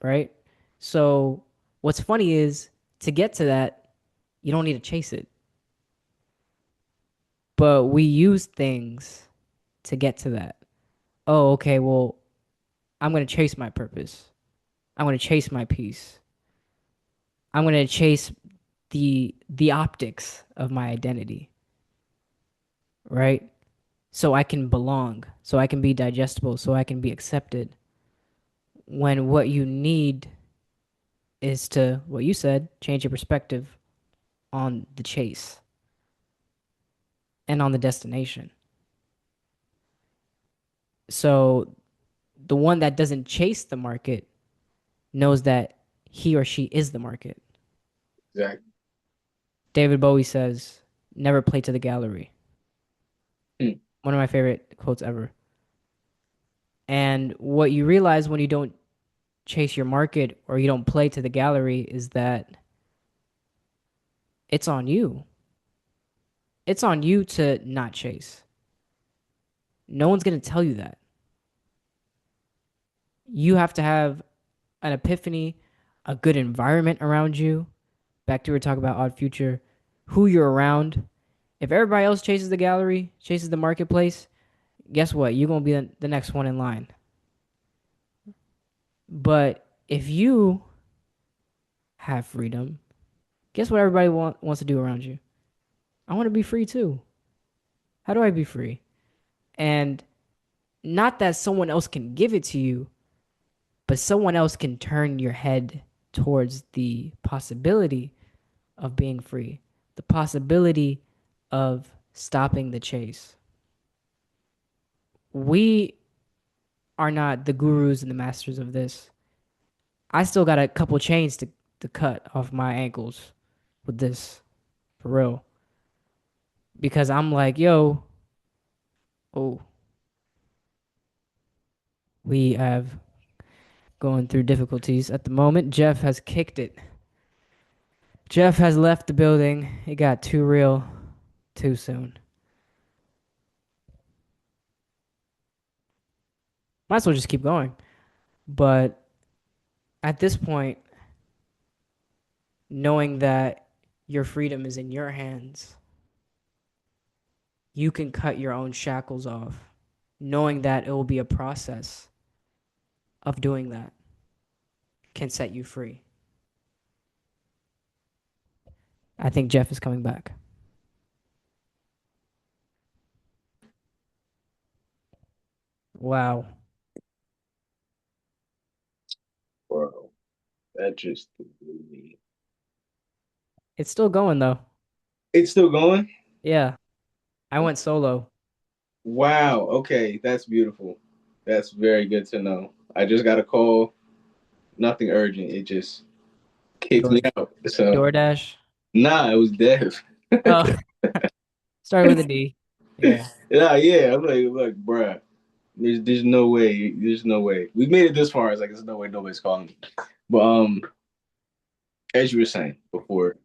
right? So what's funny is to get to that, you don't need to chase it. But we use things to get to that. Oh, okay, well, I'm going to chase my purpose. I'm going to chase my peace. I'm going to chase the optics of my identity, right? So I can belong, so I can be digestible, so I can be accepted. When what you need is to, what you said, change your perspective on the chase and on the destination. So the one that doesn't chase the market knows that he or she is the market. Exactly. David Bowie says, never play to the gallery. Hmm. One of my favorite quotes ever. And what you realize when you don't chase your market or you don't play to the gallery is that it's on you. It's on you to not chase. No one's going to tell you that. You have to have an epiphany, a good environment around you. Back to we were talking about Odd Future, who you're around. If everybody else chases the gallery, chases the marketplace, guess what? You're going to be the next one in line. But if you have freedom, guess what everybody wants to do around you? I want to be free too. How do I be free? And not that someone else can give it to you, but someone else can turn your head towards the possibility of being free, the possibility of stopping the chase. We are not the gurus and the masters of this. I still got a couple chains to cut off my ankles with this, for real. Because I'm like, yo, oh, we have going through difficulties at the moment. Jeff has kicked it. Jeff has left the building. It got too real too soon. Might as well just keep going. But at this point, knowing that your freedom is in your hands, you can cut your own shackles off, knowing that it will be a process of doing that can set you free. I think Jeff is coming back. Wow. Bro, that just blew me. It's still going though. It's still going? Yeah. I went solo. Wow. Okay, that's beautiful. That's very good to know. I just got a call. nothing urgent. It just kicked Door me out. So DoorDash. nah, it was dev. Oh, started with a D. Yeah. Yeah. I'm like, bruh, there's no way. There's no way. We made it this far. It's like there's no way nobody's calling me. But as you were saying before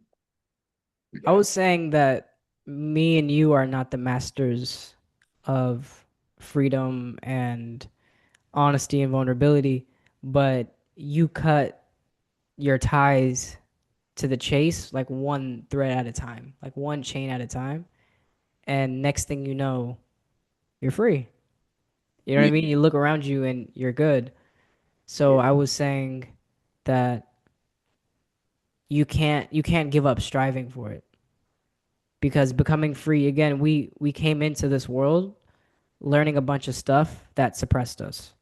we I got was saying that me and you are not the masters of freedom and honesty and vulnerability, but you cut your ties to the chase like one thread at a time, like one chain at a time. And next thing you know, you're free. You know what I yeah, mean? You look around you and you're good. So yeah, I was saying that you can't give up striving for it because becoming free again, we came into this world learning a bunch of stuff that suppressed us,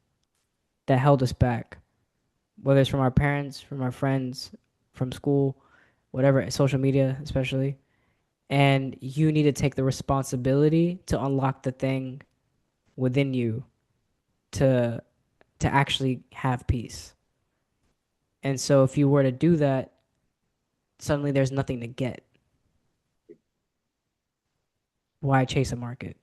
that held us back, whether it's from our parents, from our friends, from school, whatever, social media especially. And you need to take the responsibility to unlock the thing within you to to actually have peace. And so if you were to do that, suddenly there's nothing to get. Why chase a market?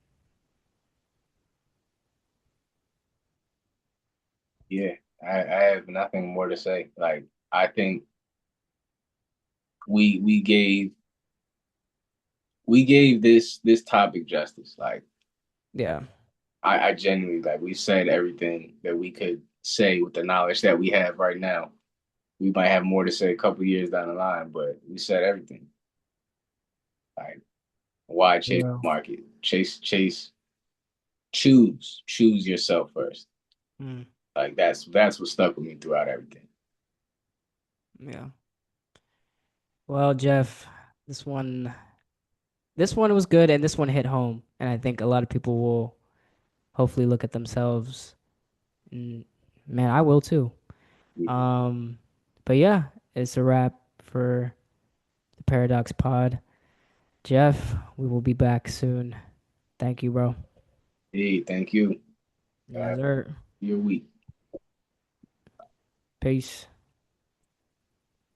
yeah. I have nothing more to say. Like I think we gave this topic justice. Like Yeah. I genuinely like we said everything that we could say with the knowledge that we have right now. We might have more to say a couple years down the line, but we said everything. Like why chase Yeah. the market? Choose yourself first. Mm, Like that's what stuck with me throughout everything. yeah. Well, Jeff, this one this one was good and this one hit home. And I think a lot of people will hopefully look at themselves. And man, I will too. Yeah. Um, but yeah, it's a wrap for the Paradox Pod. Jeff, we will be back soon. Thank you, bro. Hey, thank you. Yes, sir. Your week. Peace.